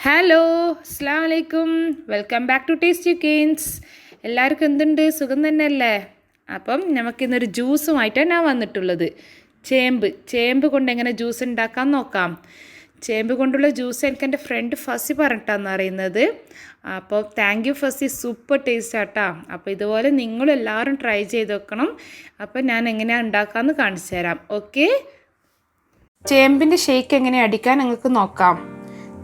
Hello, അസ്സലാമു അലൈക്കും. Welcome back to tasty cookings. എല്ലാവർക്കും എന്തുണ്ട്, സുഖം തന്നെയല്ലേ? അപ്പം നമുക്കിന്നൊരു ജ്യൂസുമായിട്ടാണ് ഞാൻ വന്നിട്ടുള്ളത്. ചേമ്പ് കൊണ്ട് എങ്ങനെ ജ്യൂസ് ഉണ്ടാക്കാൻ നോക്കാം. ചേമ്പ് കൊണ്ടുള്ള ജ്യൂസ് എനിക്ക് എൻ്റെ ഫ്രണ്ട് ഫസി പറഞ്ഞിട്ടാണ് അറിയുന്നത്. അപ്പോൾ thank you Fazi, super taste atta. അപ്പോൾ ഇതുപോലെ നിങ്ങളെല്ലാവരും ട്രൈ ചെയ്ത് വെക്കണം. അപ്പോൾ ഞാൻ എങ്ങനെയാണ് ഉണ്ടാക്കാമെന്ന് കാണിച്ചു തരാം. ഓക്കെ, ചേമ്പിൻ്റെ ഷേക്ക് എങ്ങനെ അടിക്കാൻ നിങ്ങൾക്ക് നോക്കാം.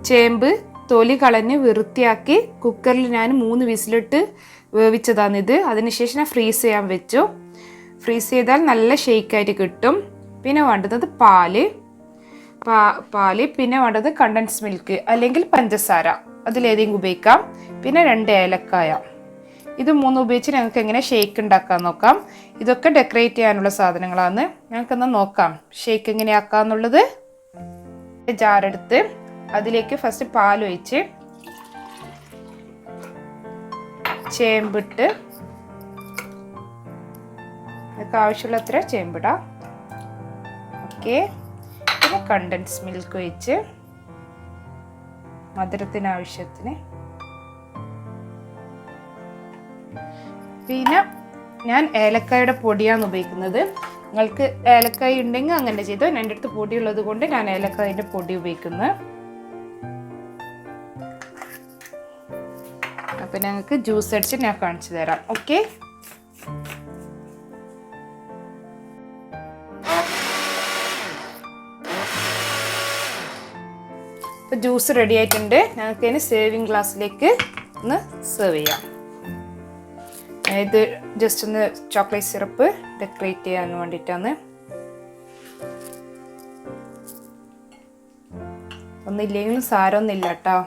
ചേമ്പ് തൊലി കളഞ്ഞ് വൃത്തിയാക്കി കുക്കറിൽ ഞാൻ 3 വിസിലിട്ട് വേവിച്ചതാണിത്. അതിനുശേഷം ഞാൻ ഫ്രീസ് ചെയ്യാൻ വെച്ചു. ഫ്രീസ് ചെയ്താൽ നല്ല ഷേക്കായിട്ട് കിട്ടും. പിന്നെ വേണ്ടത് പാല്, പിന്നെ വേണ്ടത് കണ്ടൻസ് മിൽക്ക് അല്ലെങ്കിൽ പഞ്ചസാര, അതിലേതെങ്കിലും ഉപയോഗിക്കാം. പിന്നെ 2 ഏലക്കായ. ഇത് 3 ഉപയോഗിച്ച് ഞങ്ങൾക്ക് എങ്ങനെ ഷേക്ക് ഉണ്ടാക്കാൻ നോക്കാം. ഇതൊക്കെ ഡെക്കറേറ്റ് ചെയ്യാനുള്ള സാധനങ്ങളാണ്. ഞങ്ങൾക്കൊന്ന് നോക്കാം ഷേക്ക് എങ്ങനെയാക്കാന്നുള്ളത്. ജാറെടുത്ത് അതിലേക്ക് ഫസ്റ്റ് പാൽ ഒഴിച്ച് ചേമ്പിട്ട് നിങ്ങൾക്ക് ആവശ്യമുള്ളത്ര ചേമ്പിടാം. ഓക്കെ, പിന്നെ കണ്ടൻസ് മിൽക്ക് ഒഴിച്ച് മധുരത്തിന് ആവശ്യത്തിന്. പിന്നെ ഞാൻ ഏലക്കായുടെ പൊടിയാണ് ഉപയോഗിക്കുന്നത്. നിങ്ങൾക്ക് ഏലക്കായ ഉണ്ടെങ്കിൽ അങ്ങനെ ചെയ്തോ. എൻ്റെ അടുത്ത് പൊടിയുള്ളത് കൊണ്ട് ഞാൻ ഏലക്കായൻ്റെ പൊടി ഉപയോഗിക്കുന്നത്. അപ്പം ഞങ്ങൾക്ക് ജ്യൂസ് അടിച്ച് ഞാൻ കാണിച്ചു തരാം. ഓക്കെ, ഇപ്പം ജ്യൂസ് റെഡി ആയിട്ടുണ്ട്. ഞങ്ങൾക്ക് അതിന് സേവിങ് ഗ്ലാസ്സിലേക്ക് ഒന്ന് സെർവ് ചെയ്യാം. ഇത് ജസ്റ്റ് ഒന്ന് ചോക്ലേറ്റ് സിറപ്പ് ഡെക്കറേറ്റ് ചെയ്യാൻ വേണ്ടിയിട്ടാണ്. ഒന്നില്ലെങ്കിലും സാരമൊന്നുമില്ല കേട്ടോ.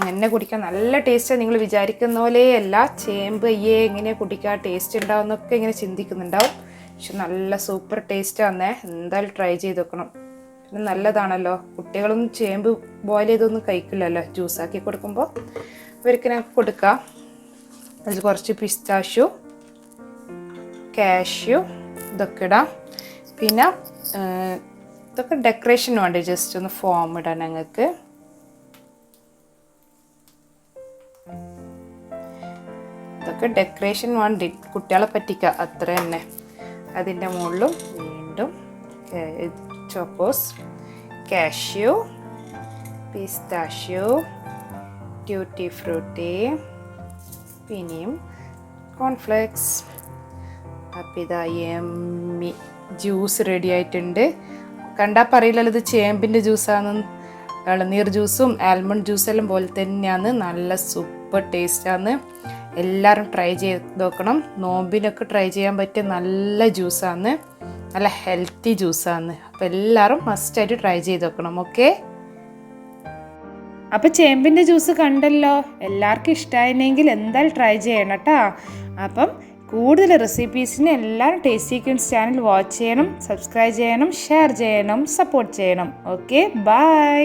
അങ്ങനെ കുടിക്കാൻ നല്ല ടേസ്റ്റാണ്. നിങ്ങൾ വിചാരിക്കുന്ന പോലെയല്ല. ചേമ്പ് എങ്ങനെയാണ് കുടിക്കാൻ ടേസ്റ്റ് ഉണ്ടാവും എന്നൊക്കെ ഇങ്ങനെ ചിന്തിക്കുന്നുണ്ടാവും. പക്ഷെ നല്ല സൂപ്പർ ടേസ്റ്റാണ്. എന്തായാലും ട്രൈ ചെയ്ത് വെക്കണം. പിന്നെ നല്ലതാണല്ലോ. കുട്ടികളൊന്നും ചേമ്പ് ബോയിൽ ചെയ്തൊന്നും കഴിക്കില്ലല്ലോ. ജ്യൂസാക്കി കൊടുക്കുമ്പോൾ അവർക്ക് ഞാൻ കൊടുക്കാം. അതിൽ കുറച്ച് പിസ്താഷ്യൂ, കാഷ്യൂ ഇതൊക്കെ ഇടാം. പിന്നെ ഇതൊക്കെ ഡെക്കറേഷൻ വേണ്ടി ജസ്റ്റ് ഒന്ന് ഫോം ഇടാൻ ഞങ്ങൾക്ക്. ഇതൊക്കെ ഡെക്കറേഷൻ വേണ്ടി കുട്ടികളെ പറ്റിക്കുക, അത്ര തന്നെ. അതിൻ്റെ മുകളിലും വീണ്ടും ചോക്കോസ്, കാഷ്യൂ, പിസ്താഷ്യൂ, ട്യൂട്ടി ഫ്രൂട്ടി, പിന്നെയും കോൺഫ്ലെക്സ്. അപ്പം ഇതാ യമ്മി ജ്യൂസ് റെഡി ആയിട്ടുണ്ട്. കണ്ടാൽ പറയില്ലല്ലോ ഇത് ചേമ്പിൻ്റെ ജ്യൂസാണെന്ന്. ഇളനീർ ജ്യൂസും ആൽമണ്ട് ജ്യൂസെല്ലാം പോലെ തന്നെയാണ്. നല്ല സൂപ്പർ ടേസ്റ്റാണ്. എല്ലാവരും ട്രൈ ചെയ്ത് നോക്കണം. നോമ്പിനൊക്കെ ട്രൈ ചെയ്യാൻ പറ്റിയ നല്ല ജ്യൂസാണ്. നല്ല ഹെൽത്തി ജ്യൂസാണ്. അപ്പോൾ എല്ലാവരും മസ്റ്റായിട്ട് ട്രൈ ചെയ്ത് നോക്കണം. ഓക്കെ, അപ്പോൾ ചേമ്പിൻ്റെ ജ്യൂസ് കണ്ടല്ലോ. എല്ലാവർക്കും ഇഷ്ടമായിരുന്നെങ്കിൽ എന്തായാലും ട്രൈ ചെയ്യണം കേട്ടോ. അപ്പം കൂടുതൽ റെസിപ്പീസിന് എല്ലാവരും ടേസ്റ്റി കുക്കിങ്സ് ചാനൽ വാച്ച് ചെയ്യണം, സബ്സ്ക്രൈബ് ചെയ്യണം, ഷെയർ ചെയ്യണം, സപ്പോർട്ട് ചെയ്യണം. Okay, by.